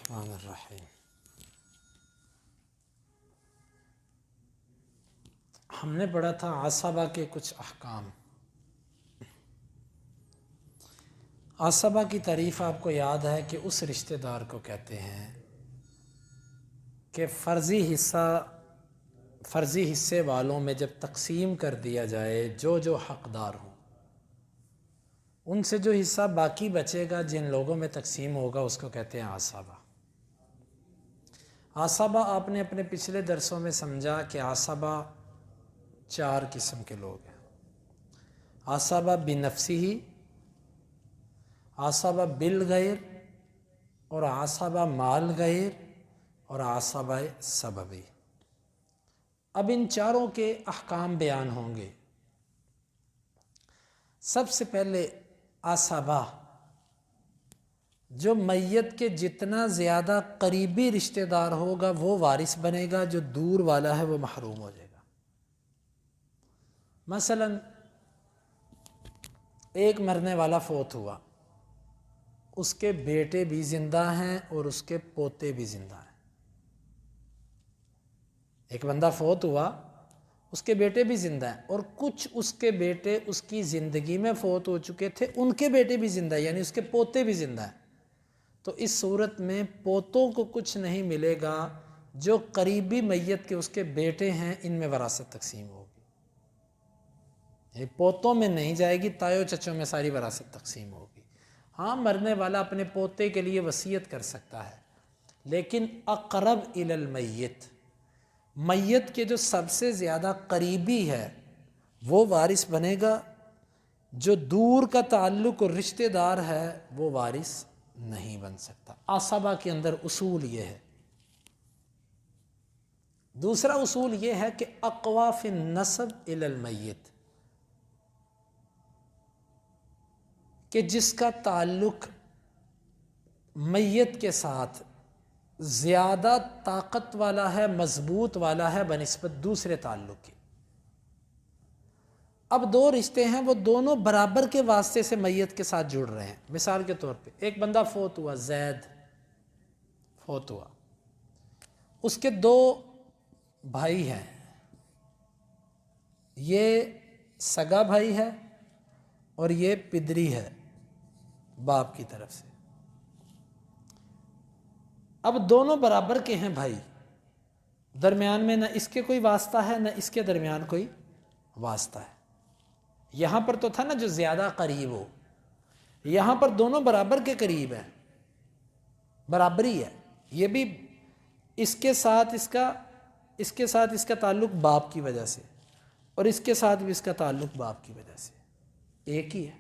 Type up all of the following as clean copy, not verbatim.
الرحمن الرحیم۔ ہم نے پڑھا تھا عصبہ کے کچھ احکام۔ عصبہ کی تعریف آپ کو یاد ہے کہ اس رشتہ دار کو کہتے ہیں کہ فرضی حصے والوں میں جب تقسیم کر دیا جائے جو حقدار ہوں، ان سے جو حصہ باقی بچے گا جن لوگوں میں تقسیم ہوگا اس کو کہتے ہیں عصبہ۔ عصبہ آپ نے اپنے پچھلے درسوں میں سمجھا کہ عصبہ 4 قسم کے لوگ ہیں۔ عصبہ بنفسہ، عصبہ بالغیر، اور عصبہ مال غیر، اور عصبہ سببی۔ اب ان چاروں کے احکام بیان ہوں گے۔ سب سے پہلے عصبہ، جو میت کے جتنا زیادہ قریبی رشتہ دار ہوگا وہ وارث بنے گا، جو دور والا ہے وہ محروم ہو جائے گا۔ مثلا ایک مرنے والا فوت ہوا، اس کے بیٹے بھی زندہ ہیں اور اس کے پوتے بھی زندہ ہیں۔ ایک بندہ فوت ہوا، اس کے بیٹے بھی زندہ ہیں، اور کچھ اس کے بیٹے اس کی زندگی میں فوت ہو چکے تھے، ان کے بیٹے بھی زندہ ہیں، یعنی اس کے پوتے بھی زندہ ہیں۔ تو اس صورت میں پوتوں کو کچھ نہیں ملے گا، جو قریبی میت کے اس کے بیٹے ہیں ان میں وراثت تقسیم ہوگی۔ یہ پوتوں میں نہیں جائے گی، تایوں چچوں میں ساری وراثت تقسیم ہوگی۔ ہاں، مرنے والا اپنے پوتے کے لیے وصیت کر سکتا ہے، لیکن اقرب الی المیت، میت کے جو سب سے زیادہ قریبی ہے وہ وارث بنے گا، جو دور کا تعلق اور رشتہ دار ہے وہ وارث نہیں بن سکتا۔ عصبہ کے اندر اصول یہ ہے۔ دوسرا اصول یہ ہے کہ اقوی فی النسب الی المیت، کہ جس کا تعلق میت کے ساتھ زیادہ طاقت والا ہے، مضبوط والا ہے بنسبت دوسرے تعلق کے۔ اب 2 رشتے ہیں، وہ دونوں برابر کے واسطے سے میت کے ساتھ جڑ رہے ہیں۔ مثال کے طور پہ ایک بندہ فوت ہوا، زید فوت ہوا، اس کے 2 بھائی ہیں، یہ سگا بھائی ہے اور یہ پدری ہے باپ کی طرف سے۔ اب دونوں برابر کے ہیں بھائی، درمیان میں نہ اس کے کوئی واسطہ ہے نہ اس کے درمیان کوئی واسطہ ہے۔ یہاں پر تو تھا نا جو زیادہ قریب ہو، یہاں پر دونوں برابر کے قریب ہیں، برابری ہے۔ یہ بھی اس کے ساتھ اس کا تعلق باپ کی وجہ سے، اور اس کے ساتھ بھی اس کا تعلق باپ کی وجہ سے، ایک ہی ہے۔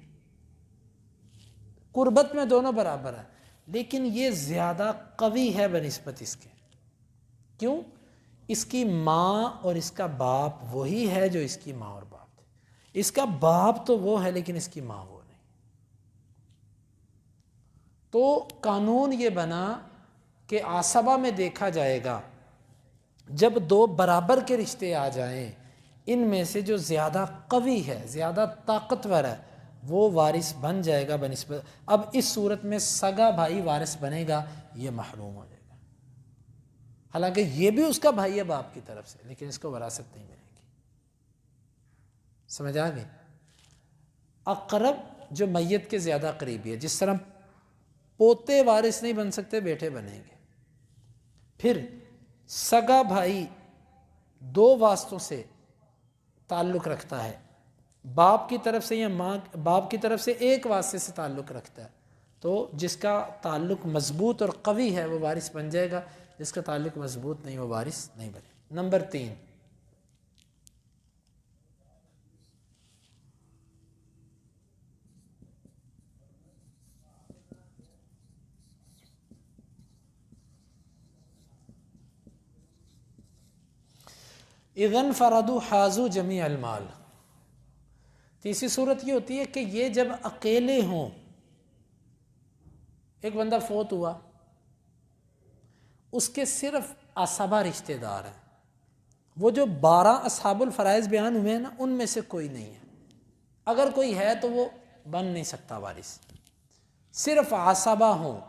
قربت میں دونوں برابر ہیں، لیکن یہ زیادہ قوی ہے بنسبت اس کے۔ کیوں؟ اس کی ماں اور اس کا باپ وہی ہے جو اس کی ماں اور باپ تھے۔ اس کا باپ تو وہ ہے لیکن اس کی ماں وہ نہیں۔ تو قانون یہ بنا کہ عصبہ میں دیکھا جائے گا، جب 2 برابر کے رشتے آ جائیں، ان میں سے جو زیادہ قوی ہے، زیادہ طاقتور ہے، وہ وارث بن جائے گا بنسبت۔ اب اس صورت میں سگا بھائی وارث بنے گا، یہ محروم ہو جائے گا، حالانکہ یہ بھی اس کا بھائی ہے باپ کی طرف سے، لیکن اس کو وراثت نہیں ملے گی۔ سمجھ آ گئی؟ اقرب جو میت کے زیادہ قریبی ہے، جس طرح پوتے وارث نہیں بن سکتے، بیٹے بنیں گے۔ پھر سگا بھائی 2 واسطوں سے تعلق رکھتا ہے، باپ کی طرف سے یا باپ کی طرف سے ایک واسطے سے تعلق رکھتا ہے، تو جس کا تعلق مضبوط اور قوی ہے وہ وارث بن جائے گا، جس کا تعلق مضبوط نہیں وہ وارث نہیں بنے۔ نمبر 3، اذا انفردوا حازوا جمیع المال۔ تیسری صورت یہ ہوتی ہے کہ یہ جب اکیلے ہوں، ایک بندہ فوت ہوا، اس کے صرف عصبہ رشتہ دار ہیں، وہ جو 12 اصحاب الفرائض بیان ہوئے ہیں نا، ان میں سے کوئی نہیں ہے۔ اگر کوئی ہے تو وہ بن نہیں سکتا وارث۔ صرف عصبہ ہوں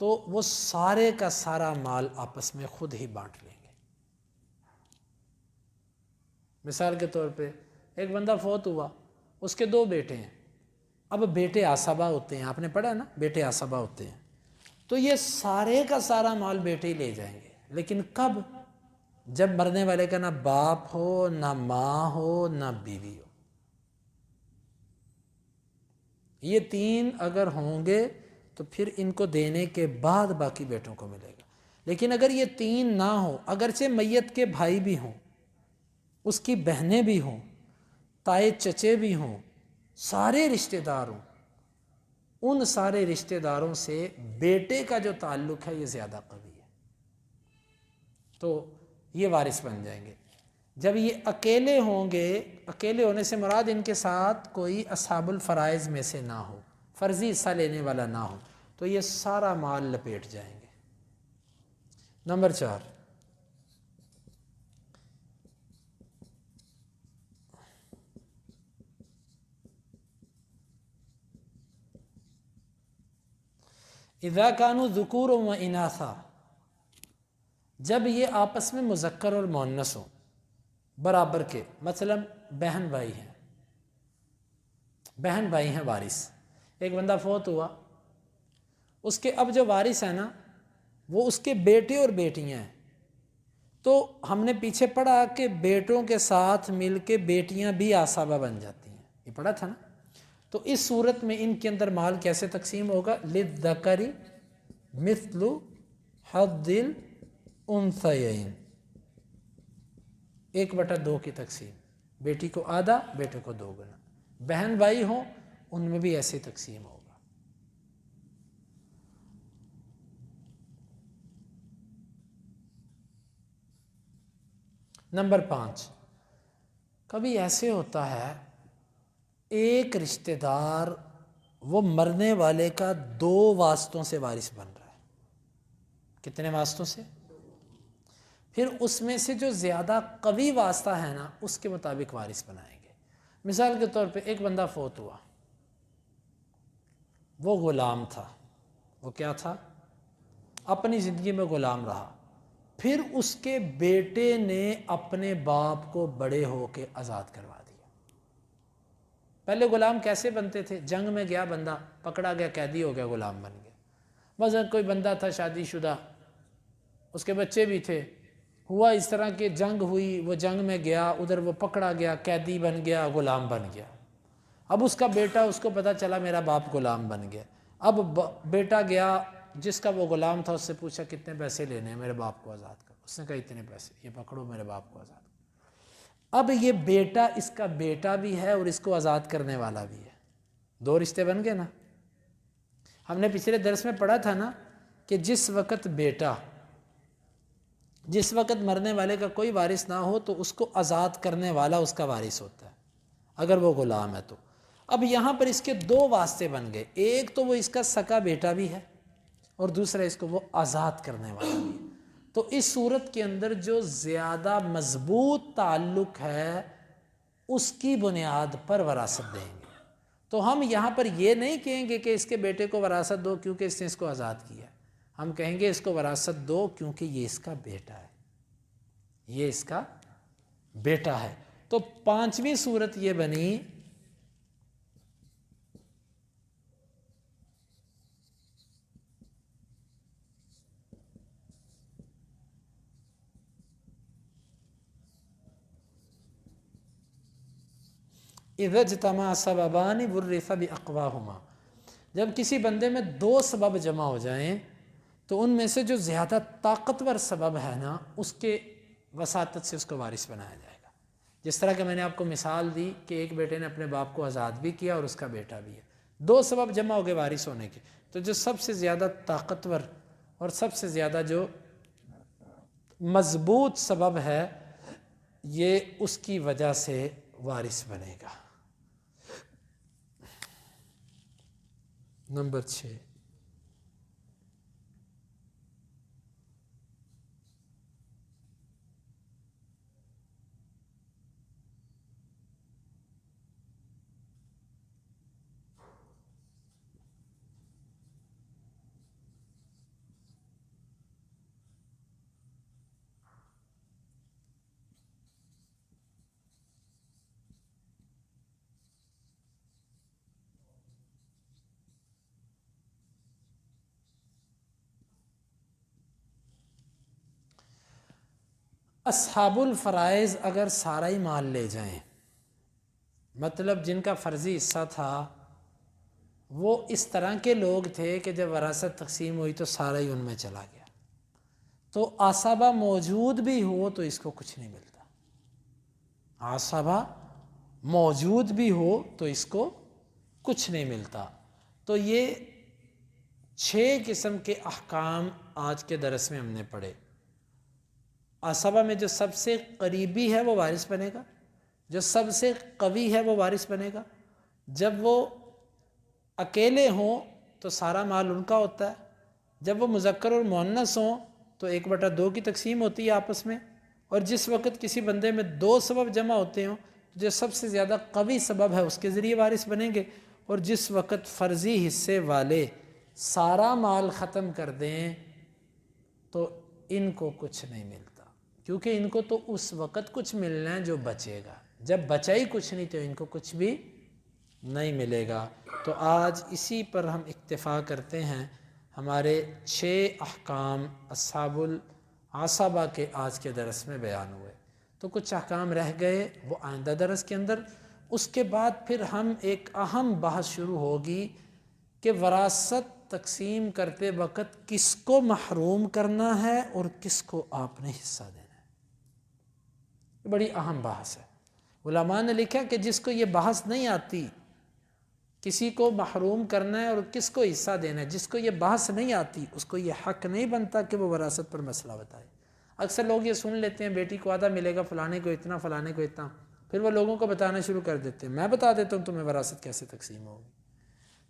تو وہ سارے کا سارا مال آپس میں خود ہی بانٹ لیں گے۔ مثال کے طور پہ ایک بندہ فوت ہوا، اس کے 2 بیٹے ہیں، اب بیٹے عصبہ ہوتے ہیں، آپ نے پڑھا نا بیٹے عصبہ ہوتے ہیں، تو یہ سارے کا سارا مال بیٹے ہی لے جائیں گے، لیکن کب؟ جب مرنے والے کا نہ باپ ہو، نہ ماں ہو، نہ بیوی ہو۔ یہ 3 اگر ہوں گے تو پھر ان کو دینے کے بعد باقی بیٹوں کو ملے گا۔ لیکن اگر یہ 3 نہ ہوں، اگرچہ میت کے بھائی بھی ہوں، اس کی بہنیں بھی ہوں، تائے چچے بھی ہوں، سارے رشتہ دار ہوں، ان سارے رشتہ داروں سے بیٹے کا جو تعلق ہے یہ زیادہ قوی ہے، تو یہ وارث بن جائیں گے۔ جب یہ اکیلے ہوں گے، اکیلے ہونے سے مراد ان کے ساتھ کوئی اصحاب الفرائض میں سے نہ ہو، فرضی حصہ لینے والا نہ ہو، تو یہ سارا مال لپیٹ جائیں گے۔ نمبر 4، اذا کانوا ذکورا و اناثا، جب یہ آپس میں مذکر اور مؤنث ہوں برابر کے، مثلا بہن بھائی ہیں، بہن بھائی ہیں وارث، ایک بندہ فوت ہوا، اس کے اب جو وارث ہیں نا وہ اس کے بیٹے اور بیٹیاں ہیں، تو ہم نے پیچھے پڑھا کہ بیٹوں کے ساتھ مل کے بیٹیاں بھی عصبہ بن جاتی ہیں، یہ پڑھا تھا نا۔ تو اس صورت میں ان کے اندر مال کیسے تقسیم ہوگا؟ للذکر مثل حظ الانثیین، 1/2 کی تقسیم، بیٹی کو آدھا، بیٹے کو 2 گنا، بہن بھائی ہوں ان میں بھی ایسی تقسیم ہوگا۔ نمبر 5، کبھی ایسے ہوتا ہے ایک رشتہ دار وہ مرنے والے کا 2 واسطوں سے وارث بن رہا ہے۔ کتنے واسطوں سے؟ پھر اس میں سے جو زیادہ قوی واسطہ ہے نا اس کے مطابق وارث بنائیں گے۔ مثال کے طور پہ ایک بندہ فوت ہوا، وہ غلام تھا، وہ کیا تھا؟ اپنی زندگی میں غلام رہا، پھر اس کے بیٹے نے اپنے باپ کو بڑے ہو کے آزاد کروا دیا۔ پہلے غلام کیسے بنتے تھے؟ جنگ میں گیا بندہ، پکڑا گیا، قیدی ہو گیا، غلام بن گیا۔ مثلا کوئی بندہ تھا شادی شدہ، اس کے بچے بھی تھے، ہوا اس طرح کہ جنگ ہوئی، وہ جنگ میں گیا، ادھر وہ پکڑا گیا، قیدی بن گیا، غلام بن گیا۔ اب اس کا بیٹا، اس کو پتہ چلا میرا باپ غلام بن گیا، اب بیٹا گیا جس کا وہ غلام تھا، اس سے پوچھا کتنے پیسے لینے ہیں میرے باپ کو آزاد کر، اس نے کہا اتنے پیسے، یہ پکڑو میرے باپ کو آزاد کر۔ اب یہ بیٹا اس کا بیٹا بھی ہے اور اس کو آزاد کرنے والا بھی ہے، 2 رشتے بن گئے نا۔ ہم نے پچھلے درس میں پڑھا تھا نا کہ جس وقت مرنے والے کا کوئی وارث نہ ہو تو اس کو آزاد کرنے والا اس کا وارث ہوتا ہے اگر وہ غلام ہے تو۔ اب یہاں پر اس کے 2 واسطے بن گئے، ایک تو وہ اس کا سکا بیٹا بھی ہے اور دوسرا اس کو وہ آزاد کرنے والا بھی ہے۔ تو اس صورت کے اندر جو زیادہ مضبوط تعلق ہے اس کی بنیاد پر وراثت دیں گے۔ تو ہم یہاں پر یہ نہیں کہیں گے کہ اس کے بیٹے کو وراثت دو کیونکہ اس نے اس کو آزاد کیا، ہم کہیں گے اس کو وراثت دو کیونکہ یہ اس کا بیٹا ہے، یہ اس کا بیٹا ہے۔ تو 5ویں صورت یہ بنی اذا اجتمع سببان ورث باقواهما، جب کسی بندے میں 2 سبب جمع ہو جائیں تو ان میں سے جو زیادہ طاقتور سبب ہے نا اس کے وساطت سے اس کو وارث بنایا جائے گا۔ جس طرح کہ میں نے آپ کو مثال دی کہ ایک بیٹے نے اپنے باپ کو آزاد بھی کیا اور اس کا بیٹا بھی ہے، 2 سبب جمع ہو گئے وارث ہونے کے، تو جو سب سے زیادہ طاقتور اور سب سے زیادہ جو مضبوط سبب ہے یہ اس کی وجہ سے وارث بنے گا۔ نمبر 6، اصحاب الفرائض اگر سارا ہی مال لے جائیں، مطلب جن کا فرضی حصہ تھا وہ اس طرح کے لوگ تھے کہ جب وراثت تقسیم ہوئی تو سارا ہی ان میں چلا گیا، تو عصبہ موجود بھی ہو تو اس کو کچھ نہیں ملتا، عصبہ موجود بھی ہو تو اس کو کچھ نہیں ملتا۔ تو یہ 6 قسم کے احکام آج کے درس میں ہم نے پڑھے۔ عصبہ میں جو سب سے قریبی ہے وہ وارث بنے گا، جو سب سے قوی ہے وہ وارث بنے گا، جب وہ اکیلے ہوں تو سارا مال ان کا ہوتا ہے، جب وہ مذکر اور مؤنث ہوں تو 1/2 کی تقسیم ہوتی ہے آپس میں، اور جس وقت کسی بندے میں 2 سبب جمع ہوتے ہوں جو سب سے زیادہ قوی سبب ہے اس کے ذریعے وارث بنیں گے، اور جس وقت فرضی حصے والے سارا مال ختم کر دیں تو ان کو کچھ نہیں ملتا، کیونکہ ان کو تو اس وقت کچھ ملنا ہے جو بچے گا، جب بچا ہی کچھ نہیں تو ان کو کچھ بھی نہیں ملے گا۔ تو آج اسی پر ہم اکتفا کرتے ہیں، ہمارے 6 احکام اصحاب العصبہ کے آج کے درس میں بیان ہوئے، تو کچھ احکام رہ گئے وہ آئندہ درس کے اندر، اس کے بعد پھر ہم ایک اہم بحث شروع ہوگی کہ وراثت تقسیم کرتے وقت کس کو محروم کرنا ہے اور کس کو آپ نے حصہ دینا ہے۔ یہ بڑی اہم بحث ہے۔ علماء نے لکھا کہ جس کو یہ بحث نہیں آتی کسی کو محروم کرنا ہے اور کس کو حصہ دینا ہے، جس کو یہ بحث نہیں آتی اس کو یہ حق نہیں بنتا کہ وہ وراثت پر مسئلہ بتائے۔ اکثر لوگ یہ سن لیتے ہیں بیٹی کو آدھا ملے گا، فلانے کو اتنا، فلانے کو اتنا، پھر وہ لوگوں کو بتانا شروع کر دیتے ہیں میں بتا دیتا ہوں تمہیں وراثت کیسے تقسیم ہوگی۔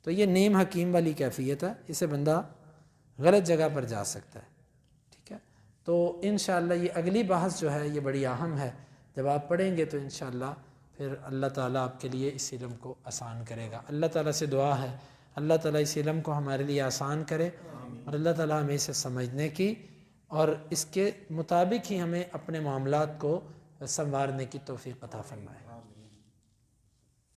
تو یہ نیم حکیم والی کیفیت ہے، اسے بندہ غلط جگہ پر جا سکتا ہے، ٹھیک ہے۔ تو انشاءاللہ یہ اگلی بحث جو ہے یہ بڑی اہم ہے، جب آپ پڑھیں گے تو انشاءاللہ پھر اللہ تعالیٰ آپ کے لیے اس علم کو آسان کرے گا۔ اللہ تعالیٰ سے دعا ہے اللہ تعالیٰ اس علم کو ہمارے لیے آسان کرے، اور اللہ تعالیٰ ہمیں اسے سمجھنے کی اور اس کے مطابق ہی ہمیں اپنے معاملات کو سنوارنے کی توفیق عطا فرمائے۔